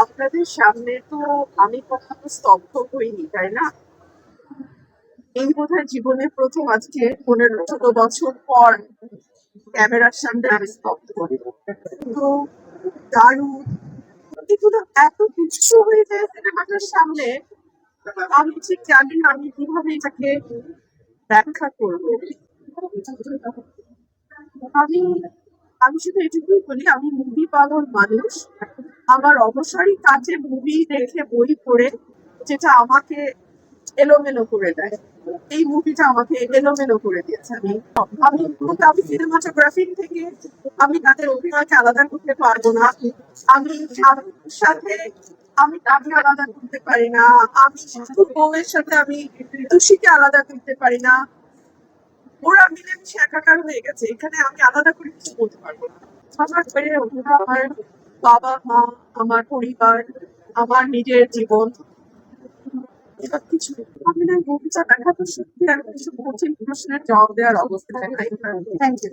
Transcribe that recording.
আপনাদের সামনে তো আমি কখনো স্তব্ধ হইনি, তাই না? এই বোধহয় জীবনে প্রথম আজকে 15-16 বছর পর ক্যামেরার সামনে আমি স্তব্ধ হই। তো দারুণ, এগুলো এত তুচ্ছ হয়ে যায় সিনেমাটার সামনে। আমি ঠিক জানি না আমি কিভাবে এটাকে ব্যাখ্যা করবো। আমি আমি শুধু এটুকুই বলি, আমি মুভি পাগল মানুষ। আমার অবসরই কাটে মুভি দেখে, বই পড়ে, যেটা আমাকে এলোমেলো করে দেয়। এই মুভিটা আমাকে এলোমেলো করে দিয়েছে। আমি আমি সিনেমাটোগ্রাফি থেকে আমি তাদের অভিনয়কে আলাদা করতে পারবো না। আমি শাহরুখের সাথে আমি তাকে আলাদা করতে পারি না। আমি শুধু বউয়ের সাথে আমি খুশিকে আলাদা করতে পারি না। ওরা মিলেমিশে একাকার হয়ে গেছে, এখানে আমি আলাদা করে কিছু বলতে পারবো না। আমার বাইরে ওরা আমার বাবা মা, আমার পরিবার, আমার নিজের জীবন, এবার কিছু আমি না মুভিটা দেখা তো সত্যি আর কিছু কঠিন প্রশ্নের জবাব দেওয়ার অবস্থায় নাই। Thank you.